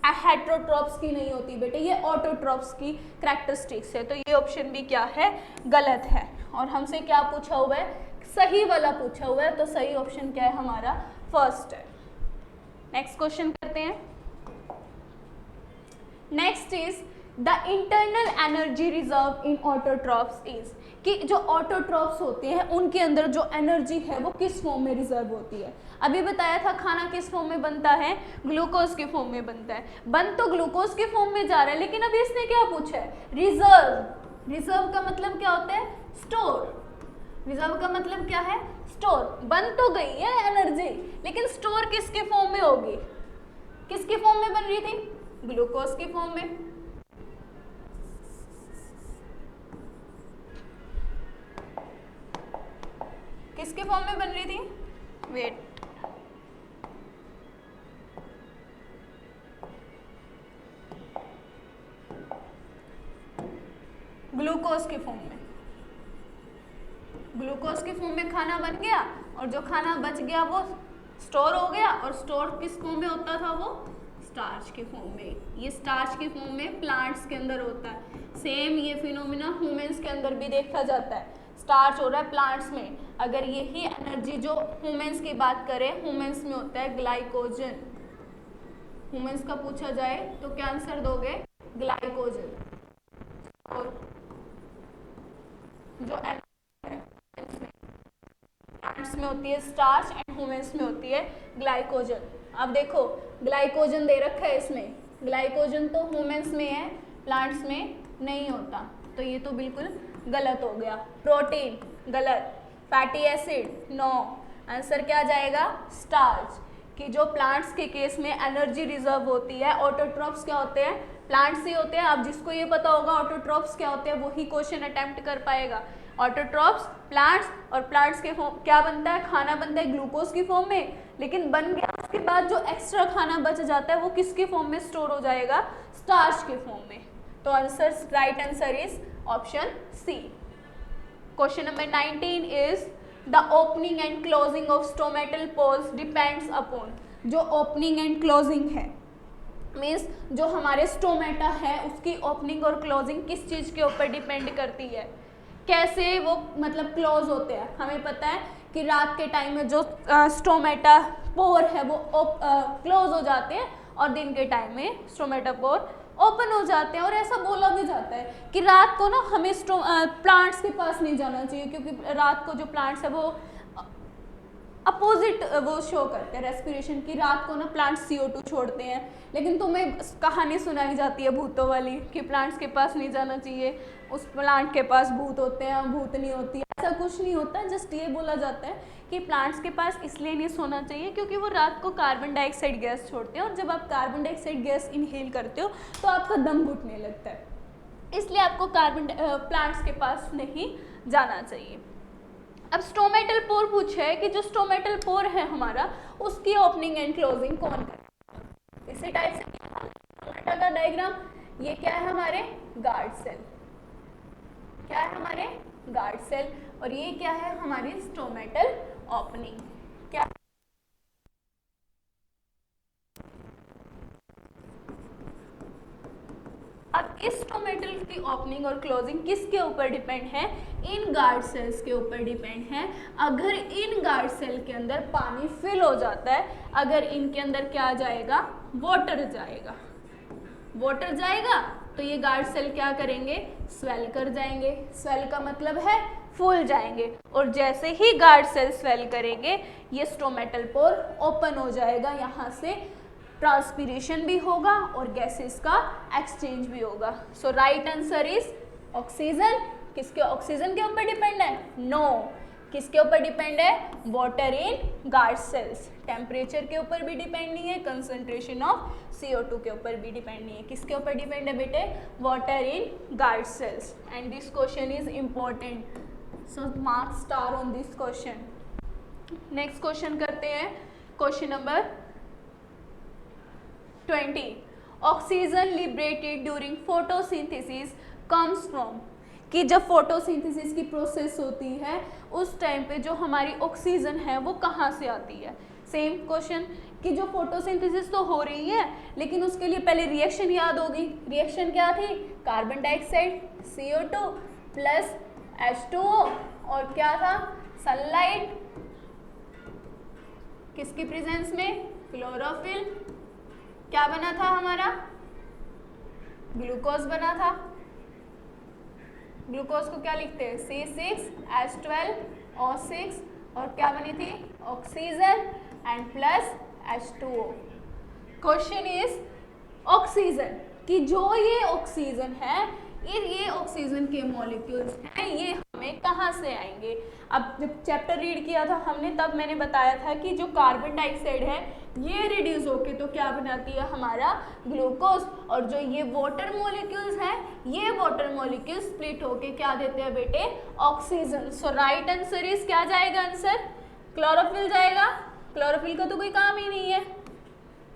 हेट्रोट्रॉप्स की नहीं होती बेटे, ये ऑटोट्रॉप्स की कैरेक्टरिस्टिक्स है। तो ये ऑप्शन भी क्या है, गलत है। और हमसे क्या पूछा हुआ है, सही वाला पूछा हुआ है, तो सही ऑप्शन क्या है हमारा, फर्स्ट है। नेक्स्ट क्वेश्चन करते हैं। Next is the internal energy reserve in autotrophs is, कि जो ऑटोट्रॉप्स होते हैं उनके अंदर जो एनर्जी है वो किस फॉर्म में रिजर्व होती है। अभी बताया था खाना किस फॉर्म में बनता है, ग्लूकोज के फॉर्म में बनता है। बन तो ग्लूकोज के फॉर्म में जा रहा है, लेकिन अभी इसने क्या पूछा है, रिजर्व। रिजर्व का मतलब क्या होता है, स्टोर। रिजर्व का मतलब क्या है, स्टोर। बन तो गई है एनर्जी, लेकिन स्टोर किसके फॉर्म में होगी, किसके फॉर्म में बन रही थी, ग्लूकोज के फॉर्म में। किसके फॉर्म में बन रही थी, वेट, ग्लूकोज के फॉर्म में। ग्लूकोज के फॉर्म में खाना बन गया और जो खाना बच गया वो स्टोर हो गया, और स्टोर किस फॉर्म में होता था, वो स्टार्च के फॉर्म में। ये स्टार्च के फॉर्म में प्लांट्स के अंदर होता है। सेम ये फिनोमिना ह्यूमंस के अंदर भी देखा जाता है, स्टार्च हो रहा है प्लांट्स में। अगर यही एनर्जी जो ह्यूमंस की बात करें, ह्यूमंस में होता है ग्लाइकोजन। ह्यूमंस का पूछा जाए तो क्या आंसर दोगे, ग्लाइकोजन। और जो प्लांट्स में होती है स्टार्च एंड ह्यूमंस में होती है ग्लाइकोजन। अब देखो ग्लाइकोजन दे रखा है इसमें, ग्लाइकोजन तो ह्यूमंस में है, प्लांट्स में नहीं होता, तो ये तो बिल्कुल गलत हो गया। प्रोटीन गलत, फैटी एसिड नो, आंसर क्या जाएगा, स्टार्च। कि जो प्लांट्स के केस में एनर्जी रिजर्व होती है, ऑटोट्रॉप्स क्या होते हैं, प्लांट्स ही होते हैं। अब जिसको ये पता होगा ऑटोट्रॉप्स क्या होते हैं वही क्वेश्चन अटेम्प्ट कर पाएगा। ऑटोट्रॉप्स प्लांट्स, और प्लांट्स के फॉर्म क्या बनता है, खाना बनता है ग्लूकोज की फॉर्म में, लेकिन बन गया उसके बाद जो एक्स्ट्रा खाना बच जाता है वो किसके फॉर्म में स्टोर हो जाएगा, स्टार्च के फॉर्म में। तो answer, right answer is option C. Question number 19 is the opening and closing of stomatal pores depends upon. जो ओपनिंग एंड क्लोजिंग है मीन्स जो हमारे स्टोमेटा है उसकी ओपनिंग और क्लोजिंग किस चीज के ऊपर डिपेंड करती है, कैसे वो मतलब क्लोज होते हैं। हमें पता है कि रात के टाइम में जो स्टोमेटा पोर है वो क्लोज हो जाते हैं और दिन के टाइम में स्टोमेटा पोर ओपन हो जाते हैं। और ऐसा बोला भी जाता है कि रात को ना हमें प्लांट्स के पास नहीं जाना चाहिए, क्योंकि रात को जो प्लांट्स है वो अपोजिट वो शो करते हैं रेस्पिरेशन की। रात को ना प्लांट्स CO2 छोड़ते हैं, लेकिन तुम्हें कहानी सुनाई जाती है भूतों वाली कि प्लांट्स के पास नहीं जाना चाहिए, उस प्लांट के पास भूत होते हैं, भूत नहीं होती है। ऐसा कुछ नहीं होता, जस्ट ये बोला जाता है कि प्लांट्स के पास इसलिए नहीं सोना चाहिए क्योंकि वो रात को कार्बन डाइऑक्साइड गैस छोड़ते हैं, और जब आप कार्बन डाइऑक्साइड गैस इनहेल करते हो तो आपका दम घुटने लगता है, इसलिए आपको प्लांट्स के पास नहीं जाना चाहिए। अब स्टोमेटल पोर पूछे है कि जो स्टोमेटल पोर है हमारा उसकी ओपनिंग एंड क्लोजिंग कौन करे। इसी टाइप से स्टोमेटा का डायग्राम, ये क्या है हमारे गार्ड सेल, क्या है हमारे गार्ड सेल, और ये क्या है हमारी स्टोमेटल ओपनिंग। क्या अब इस स्टोमेटल की ओपनिंग और क्लोजिंग किसके ऊपर डिपेंड है? इन गार्ड सेल्स के ऊपर डिपेंड है। अगर इन गार्ड सेल के अंदर पानी फिल हो जाता है, अगर इनके अंदर क्या जाएगा? वाटर जाएगा। वाटर जाएगा तो ये गार्ड सेल क्या करेंगे? स्वेल कर जाएंगे। स्वेल का मतलब है फूल जाएंगे, और जैसे ही गार्ड सेल स्वेल करेंगे ये स्टोमेटल पोर ओपन हो जाएगा। यहाँ से ट्रांसपीरेशन भी होगा और गैसेस का एक्सचेंज भी होगा। सो राइट आंसर इज ऑक्सीजन। किसके? ऑक्सीजन के ऊपर डिपेंड है? नो। किसके ऊपर डिपेंड है? Water in guard cells. Temperature के ऊपर भी डिपेंड नहीं है, कंसंट्रेशन ऑफ CO2 के ऊपर भी डिपेंड नहीं है। किसके ऊपर डिपेंड है बेटे? Water in guard cells. And this question is important, so mark star on this question. Next question करते हैं, question number 20। Oxygen liberated during photosynthesis comes from. कि जब फोटोसिंथेसिस की प्रोसेस होती है उस टाइम पे जो हमारी ऑक्सीजन है वो कहाँ से आती है? सेम क्वेश्चन कि जो फोटोसिंथेसिस तो हो रही है लेकिन उसके लिए पहले रिएक्शन याद होगी। रिएक्शन क्या थी? Carbon dioxide CO2 plus H2O, और क्या था? सनलाइट। किसकी प्रेजेंस में? क्लोरोफिल। क्या बना था हमारा? ग्लूकोज बना था। ग्लूकोज को क्या लिखते हैं? C6H12O6, और क्या बनी थी? Oxygen and plus H2O। Question is oxygen कि जो ये ऑक्सीजन है, ये ऑक्सीजन के मॉलिक्यूल्स हैं, ये हमें कहाँ से आएंगे? अब जब चैप्टर रीड किया था हमने तब मैंने बताया था कि जो कार्बन डाइऑक्साइड है ये रिड्यूस होके तो क्या बनाती है? हमारा ग्लूकोज, और जो ये वाटर मॉलिक्यूल्स हैं ये वाटर मॉलिक्यूल्स स्प्लिट होके क्या देते हैं बेटे? Oxygen. So right answer is क्या जाएगा? आंसर क्लोरोफिल जाएगा। क्लोरोफिल का तो कोई काम ही नहीं है।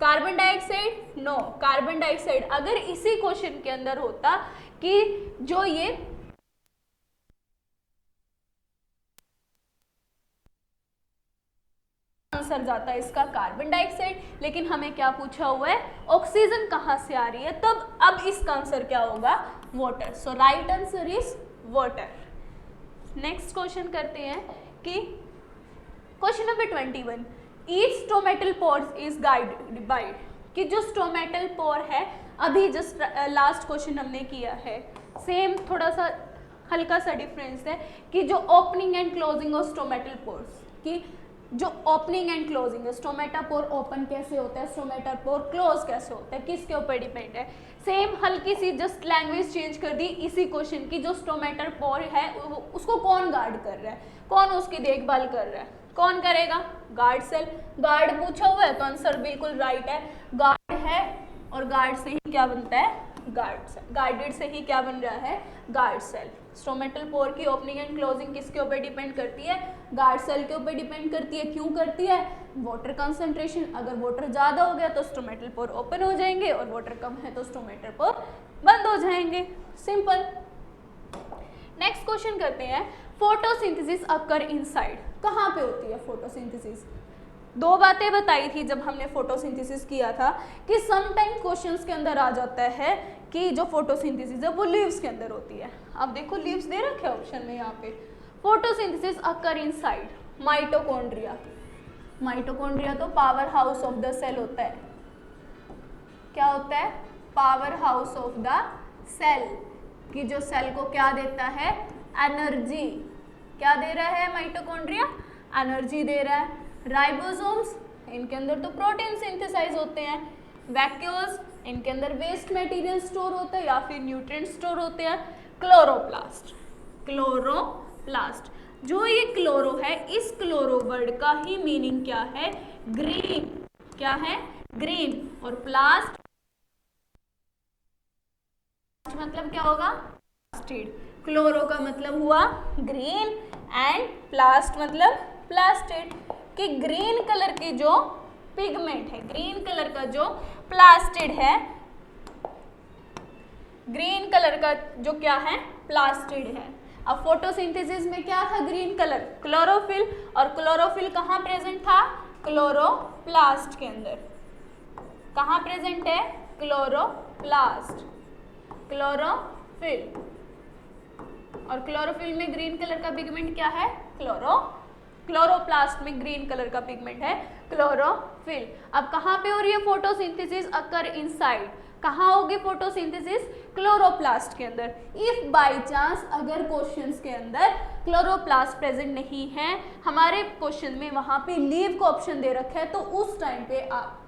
Carbon dioxide? No. Carbon dioxide अगर इसी क्वेश्चन के अंदर होता कि जो ये आंसर जाता है इसका कार्बन डाइऑक्साइड, लेकिन हमें क्या पूछा हुआ है? ऑक्सीजन कहाँ से आ रही है, तब अब इसका आंसर क्या होगा? Water. So right answer is water. Next question करते हैं कि question number 21। Each stomatal pores is guided by. कि जो स्टोमेटल पोर है, अभी जस्ट लास्ट क्वेश्चन हमने किया है, सेम थोड़ा सा हल्का सा डिफरेंस है कि जो opening and closing of stomatal pores, कि जो ओपनिंग एंड क्लोजिंग है, स्टोमेटापोर ओपन कैसे होता है, स्टोमेटापोर क्लोज कैसे होता है, किसके ऊपर डिपेंड है? सेम हल्की सी जस्ट लैंग्वेज चेंज कर दी इसी क्वेश्चन की। जो स्टोमेटापोर है उसको कौन गार्ड कर रहा है, कौन उसकी देखभाल कर रहा है, कौन करेगा? Guard cell. गार्ड पूछा हुआ है तो आंसर बिल्कुल राइट है, गार्ड है, और गार्ड से ही क्या बनता है? Guard cell. गार्डेड से ही क्या बन रहा है? Guard cell. स्टोमेटल पोर की ओपनिंग एंड क्लोजिंग किसके ऊपर डिपेंड करती है? गार्ड सेल के ऊपर डिपेंड करती है। क्यों करती है? Water concentration. अगर वाटर ज़्यादा हो गया तो स्टोमेटल पोर ओपन हो जाएंगे, और वाटर कम है तो स्टोमेटल पोर बंद हो जाएंगे। सिंपल। नेक्स्ट क्वेश्चन करते हैं, फोटोसिंथेसिस अकर इनसाइड। कहाँ पे होती है फोटोसिंथेसिस? दो बातें बताई थी जब हमने फोटोसिंथेसिस किया था कि समटाइम क्वेश्चंस के अंदर आ जाता है कि जो फोटोसिंथेसिस है वो लीव्स के अंदर होती है। अब देखो लीव्स दे रखे ऑप्शन में यहाँ पे। Photosynthesis occur inside mitochondria. Mitochondria तो power house of the cell होता है। क्या होता है? Power house of the cell, कि जो सेल को क्या देता है? एनर्जी। क्या दे रहा है माइटोकॉन्ड्रिया? एनर्जी दे रहा है। राइबोसोम्स, इनके अंदर तो प्रोटीन सिंथेसाइज होते हैं। वैक्यूल्स, इनके अंदर वेस्ट मटेरियल स्टोर होता है या फिर न्यूट्रिएंट स्टोर होते हैं। क्लोरोप्लास्ट। क्लोरोप्लास्ट, जो ये क्लोरो है, इस क्लोरो वर्ड का ही मीनिंग क्या है? ग्रीन। क्या है? ग्रीन। और प्लास्ट मतलब क्या होगा? प्लास्टिड। क्लोरो का मतलब हुआ ग्रीन एंड प्लास्ट मतलब प्लास्टिड। कि ग्रीन कलर की जो पिगमेंट है, ग्रीन कलर का जो प्लास्टिड है, ग्रीन कलर का जो क्या है? प्लास्टिड है। अब फोटोसिंथेसिस में क्या था, ग्रीन कलर, क्लोरोफिल, और क्लोरोफिल कहाँ प्रेजेंट था, क्लोरोप्लास्ट के अंदर। कहाँ प्रेजेंट है, क्लोरोप्लास्ट, क्लोरोफिल। और क्लोरोफिल में ग्रीन कलर का पिगमेंट क्या है, क्लोरोप्लास्ट में ग्रीन कलर का पिगमेंट है क्लोरोफिल। अब कहाँ पे हो रही है फोटोसिंथेसिस, अकर इनसाइड। कहाँ होगी फोटोसिंथेसिस, क्लोरोप्लास्ट के अंदर। इफ बाय चांस अगर क्वेश्चंस के अंदर क्लोरोप्लास्ट प्रेजेंट नहीं है, हमारे क्वेश्चन में वहां पे लीव का ऑप्शन दे रखा है, तो उस टाइम पे आप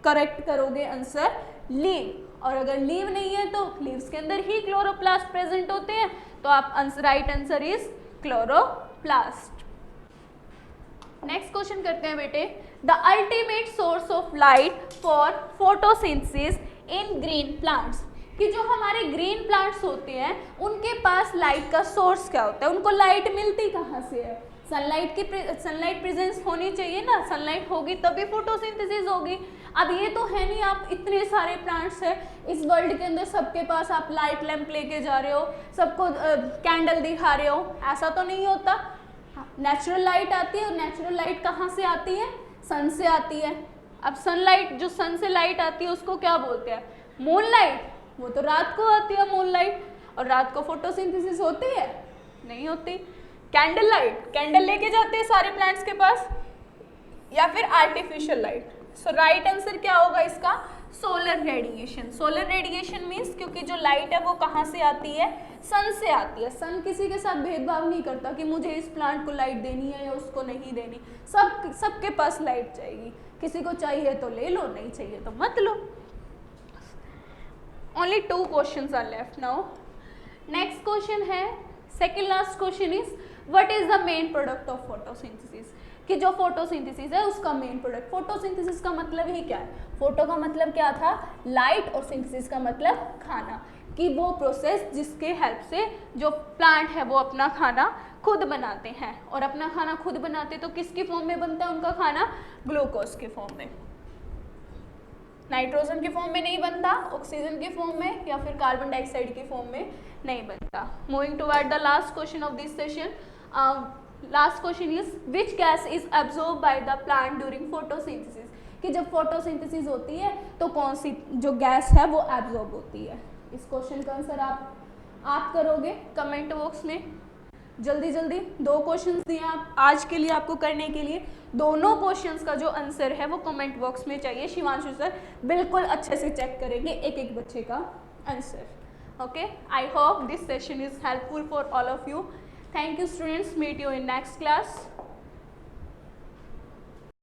करेक्ट करोगे आंसर लीव। और अगर लीव नहीं है तो लीव्स के अंदर ही क्लोरोप्लास्ट प्रेजेंट होते हैं, तो आप right answer is chloroplast. Next question करते हैं बेटे, the ultimate source of light for photosynthesis in green plants. कि जो हमारे ग्रीन प्लांट्स होते हैं उनके पास लाइट का सोर्स क्या होता है, उनको लाइट मिलती कहाँ से है, सनलाइट प्रेजेंस होनी चाहिए ना, सनलाइट होगी तभी फोटोसिंथेसिस होगी। अब ये तो है नहीं, आप इतने सारे प्लांट्स हैं इस वर्ल्ड के अंदर, सबके पास आप लाइट लैंप लेके जा रहे हो, सबको कैंडल दिखा रहे हो, ऐसा तो नहीं होता। नेचुरल लाइट आती है, और नेचुरल लाइट कहाँ से आती है, सन से आती है। अब सनलाइट, जो सन से लाइट आती है उसको क्या बोलते हैं, मून लाइट, वो तो रात को आती है मून लाइट, और रात को फोटोसिंथेसिस होती है, नहीं होती। कैंडल लाइट, कैंडल लेके जाते हैं सारे प्लांट्स के पास, या फिर आर्टिफिशियल लाइट। सो राइट आंसर क्या होगा इसका, solar radiation. Solar radiation means, क्योंकि जो लाइट है वो कहाँ से आती है, सन से आती है। सन किसी के साथ भेदभाव नहीं करता कि मुझे इस प्लांट को लाइट देनी है या उसको नहीं देनी, सबके पास लाइट जाएगी, किसी को चाहिए तो ले लो, नहीं चाहिए तो मत लो। Only 2 questions are left now. Next question है, second last question is what is the main product of photosynthesis. कि जो फोटोसिंथेसिस है उसका मेन प्रोडक्ट, फोटोसिंथेसिस का मतलब ही क्या है, फोटो का मतलब क्या था, लाइट, और सिंथेसिस का मतलब खाना, कि वो प्रोसेस जिसके हेल्प से जो प्लांट है वो अपना खाना खुद बनाते हैं। और अपना खाना खुद बनाते तो किसकी फॉर्म में बनता है उनका खाना, ग्लूकोज के फॉर्म में, नाइट्रोजन के फॉर्म में नहीं बनता, ऑक्सीजन के फॉर्म में या फिर कार्बन डाइऑक्साइड के फॉर्म में नहीं बनता। Moving toward the last question of this session, last question is which gas is absorb by the plant during photosynthesis. कि जब फोटोसिंथेसिस होती है तो कौन सी जो गैस है वो एब्जॉर्ब होती है। इस क्वेश्चन का आंसर आप करोगे कमेंट बॉक्स में। जल्दी जल्दी 2 क्वेश्चंस दिए आप आज के लिए आपको करने के लिए, दोनों क्वेश्चंस का जो आंसर है वो कमेंट बॉक्स में चाहिए। शिवांशु सर बिल्कुल अच्छे से चेक करेंगे एक बच्चे का answer. Okay, I hope this session is helpful for all of you. Thank you students, meet you in next class.